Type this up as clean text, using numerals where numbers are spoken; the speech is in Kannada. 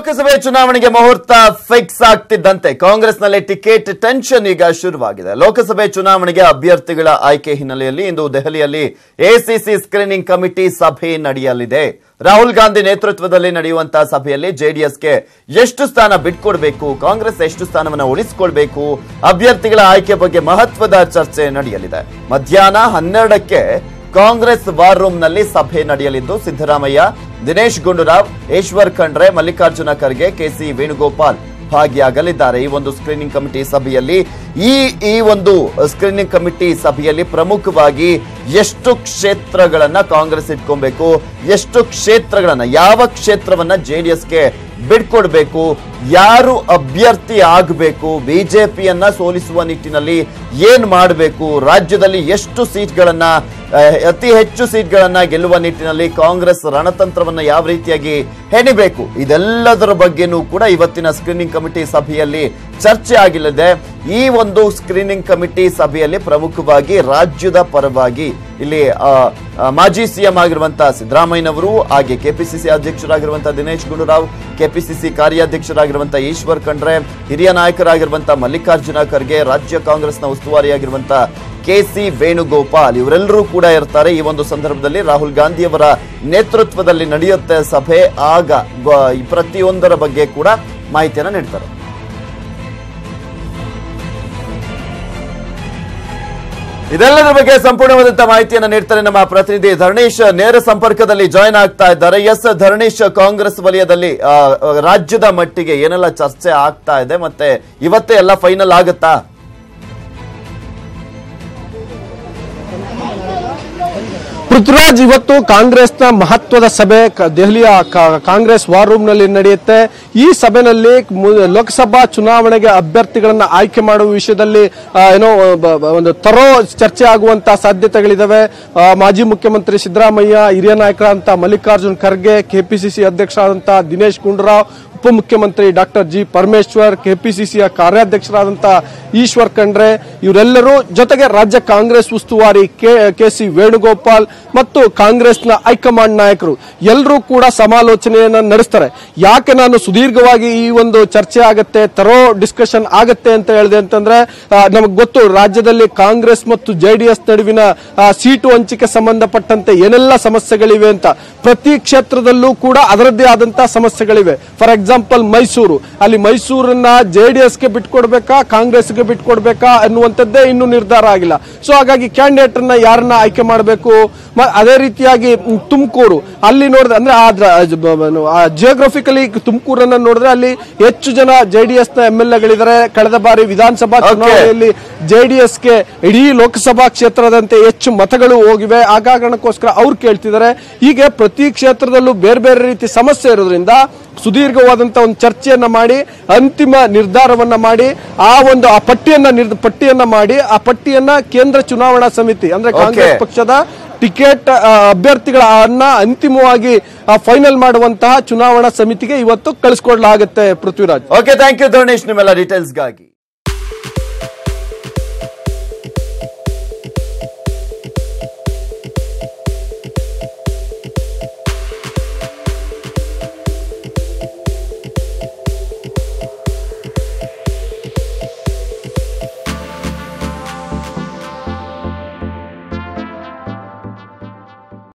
ಲೋಕಸಭೆ ಚುನಾವಣೆಗೆ ಮುಹೂರ್ತ ಫಿಕ್ಸ್ ಆಗ್ತಿದ್ದಂತೆ ಕಾಂಗ್ರೆಸ್ನಲ್ಲಿ ಟಿಕೆಟ್ ಟೆನ್ಷನ್ ಈಗ ಶುರುವಾಗಿದೆ. ಲೋಕಸಭೆ ಚುನಾವಣೆಗೆ ಅಭ್ಯರ್ಥಿಗಳ ಆಯ್ಕೆ ಹಿನ್ನೆಲೆಯಲ್ಲಿ ಇಂದು ದೆಹಲಿಯಲ್ಲಿ ಎಸಿಸಿ ಸ್ಕ್ರೀನಿಂಗ್ ಕಮಿಟಿ ಸಭೆ ನಡೆಯಲಿದೆ. ರಾಹುಲ್ ಗಾಂಧಿ ನೇತೃತ್ವದಲ್ಲಿ ನಡೆಯುವಂತಹ ಸಭೆಯಲ್ಲಿ ಜೆಡಿಎಸ್ಗೆ ಎಷ್ಟು ಸ್ಥಾನ ಬಿಟ್ಕೊಡ್ಬೇಕು, ಕಾಂಗ್ರೆಸ್ ಎಷ್ಟು ಸ್ಥಾನವನ್ನು ಉಳಿಸಿಕೊಳ್ಬೇಕು, ಅಭ್ಯರ್ಥಿಗಳ ಆಯ್ಕೆ ಬಗ್ಗೆ ಮಹತ್ವದ ಚರ್ಚೆ ನಡೆಯಲಿದೆ. ಮಧ್ಯಾಹ್ನ 12ಕ್ಕೆ ಕಾಂಗ್ರೆಸ್ ವಾರ್ ರೂಮ್ ನಲ್ಲಿ ಸಭೆ ನಡೆಯಲಿದ್ದು ಸಿದ್ದರಾಮಯ್ಯ, ದಿನೇಶ್ ಗುಂಡೂರಾವ್, ಈಶ್ವರ್ ಖಂಡ್ರೆ, ಮಲ್ಲಿಕಾರ್ಜುನ ಖರ್ಗೆ, ಕೆಸಿ ವೇಣುಗೋಪಾಲ್ ಭಾಗಿಯಾಗಲಿದ್ದಾರೆ. ಈ ಒಂದು ಸ್ಕ್ರೀನಿಂಗ್ ಕಮಿಟಿ ಸಭೆಯಲ್ಲಿ ಈ ಒಂದು ಸ್ಕ್ರೀನಿಂಗ್ ಕಮಿಟಿ ಸಭೆಯಲ್ಲಿ ಪ್ರಮುಖವಾಗಿ ಎಷ್ಟು ಕ್ಷೇತ್ರಗಳನ್ನ ಕಾಂಗ್ರೆಸ್ ಇಟ್ಕೊಬೇಕು, ಎಷ್ಟು ಕ್ಷೇತ್ರಗಳನ್ನ, ಯಾವ ಕ್ಷೇತ್ರವನ್ನ ಜೆಡಿಎಸ್ಗೆ ಬಿಟ್ಕೊಡ್ಬೇಕು, ಯಾರು ಅಭ್ಯರ್ಥಿ ಆಗಬೇಕು, ಬಿಜೆಪಿಯನ್ನ ಸೋಲಿಸುವ ನಿಟ್ಟಿನಲ್ಲಿ ಏನ್ ಮಾಡಬೇಕು, ರಾಜ್ಯದಲ್ಲಿ ಎಷ್ಟು ಸೀಟ್ಗಳನ್ನ, ಅತಿ ಹೆಚ್ಚು ಸೀಟ್ಗಳನ್ನ ಗೆಲ್ಲುವ ನಿಟ್ಟಿನಲ್ಲಿ ಕಾಂಗ್ರೆಸ್ ರಣತಂತ್ರವನ್ನ ಯಾವ ರೀತಿಯಾಗಿ ಹೆಣಿಬೇಕು, ಇದೆಲ್ಲದರ ಬಗ್ಗೆನೂ ಕೂಡ ಇವತ್ತಿನ ಸ್ಕ್ರೀನಿಂಗ್ ಕಮಿಟಿ ಸಭೆಯಲ್ಲಿ ಚರ್ಚೆ ಆಗಲಿದೆ. ಈ ಒಂದು ಸ್ಕ್ರೀನಿಂಗ್ ಕಮಿಟಿ ಸಭೆಯಲ್ಲಿ ಪ್ರಮುಖವಾಗಿ ರಾಜ್ಯದ ಪರವಾಗಿ ಇಲ್ಲಿ ಮಾಜಿ ಸಿಎಂ ಆಗಿರುವಂತಹ ಸಿದ್ದರಾಮಯ್ಯನವರು, ಹಾಗೆ ಕೆಪಿಸಿಸಿ ಅಧ್ಯಕ್ಷರಾಗಿರುವಂತಹ ದಿನೇಶ್ ಗುಂಡೂರಾವ್, ಕೆಪಿಸಿಸಿ ಕಾರ್ಯಾಧ್ಯಕ್ಷರಾಗಿರುವಂತಹ ಈಶ್ವರ್ ಖಂಡ್ರೆ, ಹಿರಿಯ ನಾಯಕರಾಗಿರುವಂತಹ ಮಲ್ಲಿಕಾರ್ಜುನ ಖರ್ಗೆ, ರಾಜ್ಯ ಕಾಂಗ್ರೆಸ್ನ ಉಸ್ತುವಾರಿಯಾಗಿರುವಂತಹ ಕೆಸಿ ವೇಣುಗೋಪಾಲ್ ಇವರೆಲ್ಲರೂ ಕೂಡ ಇರ್ತಾರೆ. ಈ ಒಂದು ಸಂದರ್ಭದಲ್ಲಿ ರಾಹುಲ್ ಗಾಂಧಿಯವರ ನೇತೃತ್ವದಲ್ಲಿ ನಡೆಯುತ್ತೆ ಸಭೆ. ಆಗ ಪ್ರತಿಯೊಂದರ ಬಗ್ಗೆ ಕೂಡ ಮಾಹಿತಿಯನ್ನು ನೀಡ್ತಾರೆ. ಇದೆಲ್ಲದರ ಬಗ್ಗೆ ಸಂಪೂರ್ಣವಾದಂತಹ ಮಾಹಿತಿಯನ್ನು ನೀಡ್ತಾರೆ ನಮ್ಮ ಪ್ರತಿನಿಧಿ ಧರಣೀಶ್. ನೇರ ಸಂಪರ್ಕದಲ್ಲಿ ಜಾಯಿನ್ ಆಗ್ತಾ ಇದ್ದಾರೆ. ಎಸ್ ಧರಣೀಶ್, ಕಾಂಗ್ರೆಸ್ ವಲಯದಲ್ಲಿ ರಾಜ್ಯದ ಮಟ್ಟಿಗೆ ಏನೆಲ್ಲ ಚರ್ಚೆ ಆಗ್ತಾ ಇದೆ, ಮತ್ತೆ ಇವತ್ತೇ ಎಲ್ಲ ಫೈನಲ್ ಆಗುತ್ತಾ? ಪೃಥ್ವಿರಾಜ್, ಇವತ್ತು ಕಾಂಗ್ರೆಸ್ನ ಮಹತ್ವದ ಸಭೆ ದೆಹಲಿಯ ಕಾಂಗ್ರೆಸ್ ವಾರ್ ರೂಮ್ ನಲ್ಲಿ ನಡೆಯುತ್ತೆ. ಈ ಸಭೆಯಲ್ಲಿ ಲೋಕಸಭಾ ಚುನಾವಣೆಗೆ ಅಭ್ಯರ್ಥಿಗಳನ್ನ ಆಯ್ಕೆ ಮಾಡುವ ವಿಷಯದಲ್ಲಿ ಒಂದು ತರೋ ಚರ್ಚೆ ಆಗುವಂತಹ ಸಾಧ್ಯತೆಗಳಿದಾವೆ. ಮಾಜಿ ಮುಖ್ಯಮಂತ್ರಿ ಸಿದ್ದರಾಮಯ್ಯ, ಹಿರಿಯ ನಾಯಕರಾದಂತಹ ಮಲ್ಲಿಕಾರ್ಜುನ್ ಖರ್ಗೆ, ಕೆಪಿಸಿಸಿ ಅಧ್ಯಕ್ಷರಾದಂತಹ ದಿನೇಶ್ ಗುಂಡೂರಾವ್, ಉಪಮುಖ್ಯಮಂತ್ರಿ ಡಾಕ್ಟರ್ ಜಿ ಪರಮೇಶ್ವರ್, ಕೆಪಿಸಿಸಿಯ ಕಾರ್ಯಾಧ್ಯಕ್ಷರಾದಂತಹ ಈಶ್ವರ್ ಖಂಡ್ರೆ ಇವರೆಲ್ಲರೂ, ಜೊತೆಗೆ ರಾಜ್ಯ ಕಾಂಗ್ರೆಸ್ ಉಸ್ತುವಾರಿ ಕೆಸಿ ವೇಣುಗೋಪಾಲ್ ಮತ್ತು ಕಾಂಗ್ರೆಸ್ನ ಹೈಕಮಾಂಡ್ ನಾಯಕರು ಎಲ್ಲರೂ ಕೂಡ ಸಮಾಲೋಚನೆಯನ್ನ ನಡೆಸ್ತಾರೆ. ಯಾಕೆ ನಾನು ಸುದೀರ್ಘವಾಗಿ ಈ ಒಂದು ಚರ್ಚೆ ಆಗತ್ತೆ, ತರೋ ಡಿಸ್ಕಷನ್ ಆಗತ್ತೆ ಅಂತ ಹೇಳಿದೆ ಅಂತಂದ್ರೆ, ನಮಗೆ ಗೊತ್ತು ರಾಜ್ಯದಲ್ಲಿ ಕಾಂಗ್ರೆಸ್ ಮತ್ತು ಜೆಡಿಎಸ್ ನಡುವಿನ ಸೀಟು ಹಂಚಿಕೆ ಸಂಬಂಧಪಟ್ಟಂತೆ ಏನೆಲ್ಲ ಸಮಸ್ಯೆಗಳಿವೆ ಅಂತ. ಪ್ರತಿ ಕ್ಷೇತ್ರದಲ್ಲೂ ಕೂಡ ಅದರದ್ದೇ ಆದಂತಹ ಸಮಸ್ಯೆಗಳಿವೆ. ಫಾರ್ ಎಕ್ಸಾಂಪಲ್ ಮೈಸೂರು, ಅಲ್ಲಿ ಮೈಸೂರನ್ನ ಜೆಡಿಎಸ್ಗೆ ಬಿಟ್ಕೊಡ್ಬೇಕಾ, ಕಾಂಗ್ರೆಸ್ಗೆ ಬಿಟ್ಕೊಡ್ಬೇಕಾ ಅನ್ನುವಂಥದ್ದೇ ಇನ್ನೂ ನಿರ್ಧಾರ ಆಗಿಲ್ಲ. ಸೊ ಹಾಗಾಗಿ ಕ್ಯಾಂಡಿಡೇಟ್ ಅನ್ನ ಯಾರನ್ನ ಆಯ್ಕೆ ಮಾಡಬೇಕು. ಅದೇ ರೀತಿಯಾಗಿ ತುಮಕೂರು, ಅಲ್ಲಿ ನೋಡಿದ್ರೆ ಅಂದ್ರೆ ಜಿಯೋಗ್ರಫಿಕಲಿ ತುಮಕೂರನ್ನ ನೋಡಿದ್ರೆ ಅಲ್ಲಿ ಹೆಚ್ಚು ಜನ ಜೆಡಿಎಸ್ ನ MLAಗಳಿದ್ದಾರೆ. ಕಳೆದ ಬಾರಿ ವಿಧಾನಸಭಾ ಚುನಾವಣೆಯಲ್ಲಿ ಜೆಡಿಎಸ್ಗೆ ಇಡೀ ಲೋಕಸಭಾ ಕ್ಷೇತ್ರದಂತೆ ಹೆಚ್ಚು ಮತಗಳು ಹೋಗಿವೆ. ಆ ಕಾರಣಕ್ಕೋಸ್ಕರ ಅವ್ರು ಕೇಳ್ತಿದ್ದಾರೆ. ಹೀಗೆ ಪ್ರತಿ ಕ್ಷೇತ್ರದಲ್ಲೂ ಬೇರೆ ಬೇರೆ ರೀತಿ ಸಮಸ್ಯೆ ಇರೋದ್ರಿಂದ ಸುದೀರ್ಘವಾದಂತಹ ಒಂದು ಚರ್ಚೆಯನ್ನ ಮಾಡಿ ಅಂತಿಮ ನಿರ್ಧಾರವನ್ನ ಮಾಡಿ ಆ ಪಟ್ಟಿಯನ್ನ ಮಾಡಿ ಆ ಪಟ್ಟಿಯನ್ನ ಕೇಂದ್ರ ಚುನಾವಣಾ ಸಮಿತಿ ಅಂದ್ರೆ ಕಾಂಗ್ರೆಸ್ ಪಕ್ಷದ ಟಿಕೆಟ್ ಅಭ್ಯರ್ಥಿಗಳನ್ನ ಅಂತಿಮವಾಗಿ ಫೈನಲ್ ಮಾಡುವಂತಹ ಚುನಾವಣಾ ಸಮಿತಿಗೆ ಇವತ್ತು ಕಳಿಸಿಕೊಡಲಾಗುತ್ತೆ. Prithviraj, okay, thank you Dharanesh ನಿಮ್ಮೆಲ್ಲ ಡೀಟೇಲ್ಸ್ಗಾಗಿ.